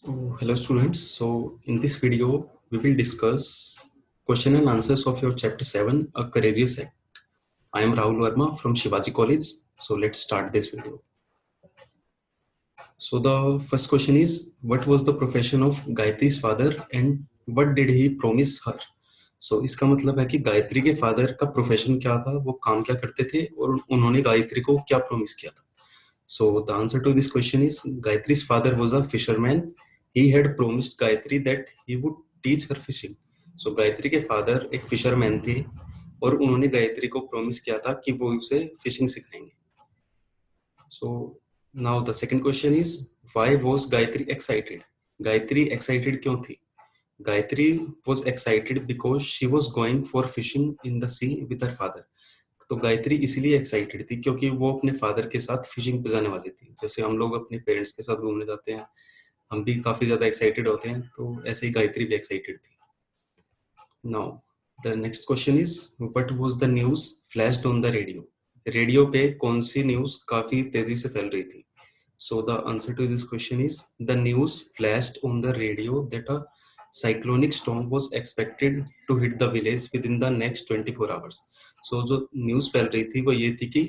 Hello students. So in this video, we will discuss question and answers of your chapter 7, A Courageous Act. I am Rahul Verma from Shivaji College. So let's start this video. So the first question is, what was the profession of Gayatri's father and what did he promise her? So इसका मतलब है कि गायत्री के father का profession क्या था, वो काम क्या करते थे और उन्होंने गायत्री को क्या प्रॉमिस किया था. So the answer to this question is Gayatri's father was a fisherman. He had promised Gayatri that he would teach her fishing. So Gayatri के फादर एक फिशरमैन थे और उन्होंने गायत्री को प्रॉमिस किया था कि वो उसे फिशिंग सिखाएंगे. So now the second question is why was Gayatri excited? Gayatri excited क्यों थी? Gayatri was excited because she was going for fishing in the sea with her father. तो गायत्री इसीलिए एक्साइटेड थी क्योंकि वो अपने फादर के साथ फिशिंग पे जाने वाली थी. जैसे हम लोग अपने पेरेंट्स के साथ घूमने जाते हैं, हम भी काफी ज्यादा एक्साइटेड होते हैं, तो ऐसे ही गायत्री भी एक्साइटेड थी. Now the next question is what was the news flashed on the radio? Radio पे कौन सी न्यूज काफी तेजी से फैल रही थी? So the answer to this question is the news flashed on the radio that a cyclonic storm was expected to hit the village within the next 24 hours. So जो news फैल रही थी वो ये थी कि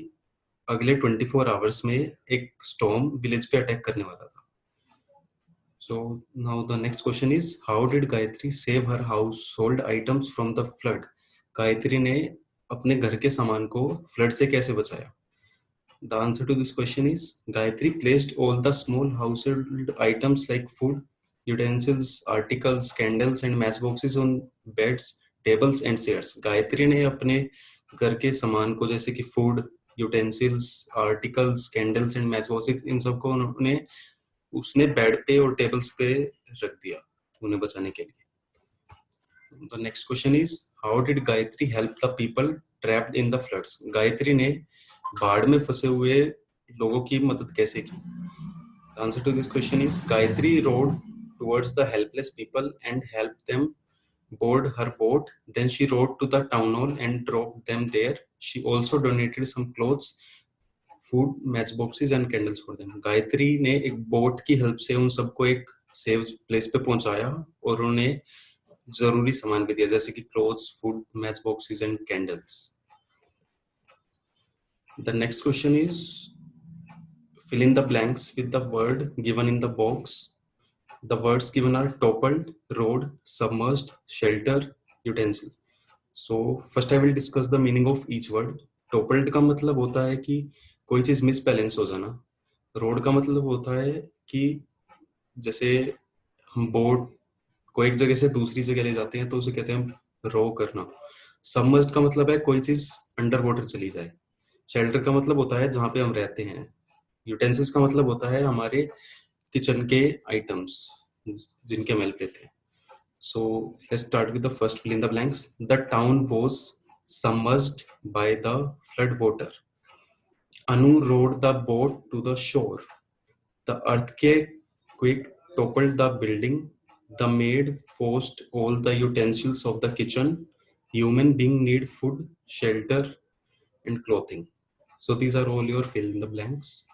अगले 24 आवर्स में एक स्टॉर्म विलेज पे अटैक करने वाला था. So now the next question is how did Gayatri save her household items from the flood? Gayatri ने अपने घर के सामान को फ्लड से कैसे बचाया? The answer to this question is Gayatri placed all the small household items like food, utensils, articles, candles and matchboxes on beds, tables and chairs. Gayatri ने अपने घर के सामान को जैसे कि food, utensils, articles, candles and matchboxes, इन सबको उन्होंने उसने बेड पे और टेबल्स पे रख दिया उन्हें बचाने के लिए. The next question is how did Gayatri help the people trapped in the floods? Gayatri ने बाढ़ में फंसे हुए लोगों की मदद कैसे की? The answer to this question is Gayatri rowed towards the helpless people and helped them board her boat. Then she rowed to the town hall and dropped them there. She also donated some clothes, food, matchboxes and candles for them. Gayatri ने एक boat की help से उन सबको एक safe place पे पहुंचाया और उन्हें जरूरी सामान भी दिया जैसे कि clothes, food, matchboxes and candles. The next question is fill in the blanks with the word given in the box. The words given are toppled, road, submerged, shelter, utensils. So first I will discuss the meaning of each word. Toppled का मतलब होता है कि कोई चीज misbalance हो जाना. Road का मतलब होता है कि जैसे हम बोट को एक जगह से दूसरी जगह ले जाते हैं तो उसे कहते हैं रो करना. सबमर्ज्ड का मतलब है कोई चीज अंडर वाटर चली जाए. शेल्टर का मतलब होता है जहां पे हम रहते हैं. यूटेंसिल्स का मतलब होता है हमारे किचन के आइटम्स जिनके हम हेल्प लेते हैं. So let's start with the first fill in the blanks. The town was submerged by the flood water. Anu rowed the boat to the shore. The earthquake toppled the building. The maid forced all the utensils of the kitchen. Human being need food, shelter, and clothing. So these are all your fill in the blanks.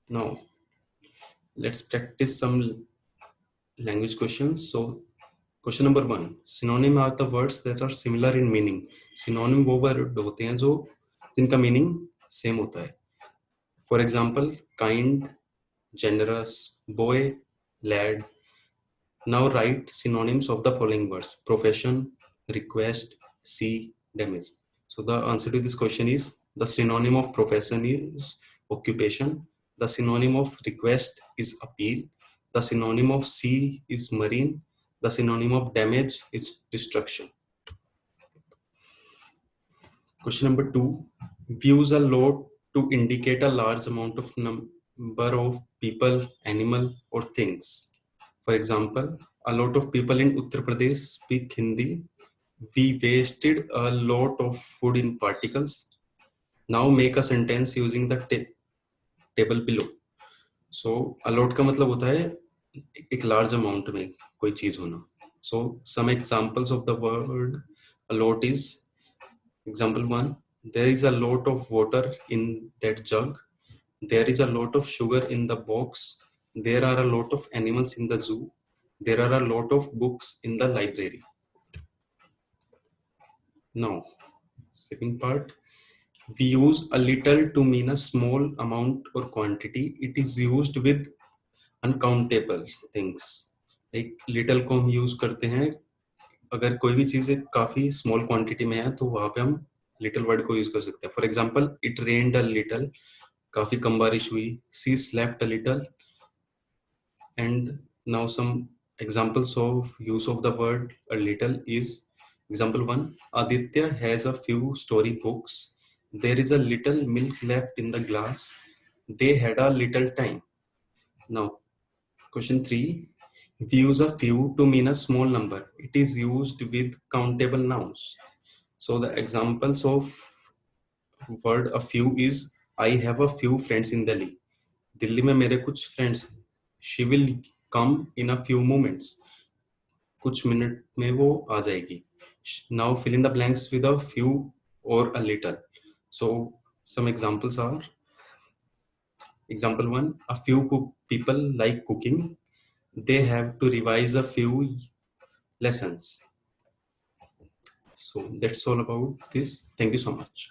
Now let's practice some language questions. So question number 1, synonym are the words that are similar in meaning. Synonym वो word होते हैं जो जिनका meaning same होता है. For example, kind, generous, boy, lad. Now write synonyms of the following words: profession, request, see, damage. So the answer to this question is the synonym of profession is occupation. The synonym of request is appeal. The synonym of sea is marine. The synonym of damage is destruction. Question number 2. We use a lot to indicate a large amount of number of people, animal or things. For example, a lot of people in Uttar Pradesh speak Hindi. We wasted a lot of food in particles. Now make a sentence using the table below. So a lot का मतलब होता है एक large amount में कोई चीज होना. So some examples of the word a lot is example 1. There is a lot of water in that jug. There is a lot of sugar in the box. There are a lot of animals in the zoo. There are a lot of books in the library. Now, second part, we use a little to mean a small amount or quantity. It is used with uncountable things. Like little को हम use करते हैं अगर कोई भी चीज काफी small quantity में है तो वहां पे हम लिटिल वर्ड को यूज कर सकते हैं. For example, it rained a little, काफी कम बारिश हुई. She slept a little. And now some examples of use of the word a little is, example 1, Aditya has a few story books. There is a little milk left in the glass. They had a little time. Now, question 3, we use a few to mean a small number. It is used with countable nouns. So the examples of word a few is, I have a few friends in Delhi. Delhi में मेरे कुछ friends हैं. She will come in a few moments. कुछ minute में वो आ जाएगी. Now fill in the blanks with a few और a little. So some examples are, example 1, a few people like cooking. They have to revise a few lessons. So that's all about this. Thank you so much.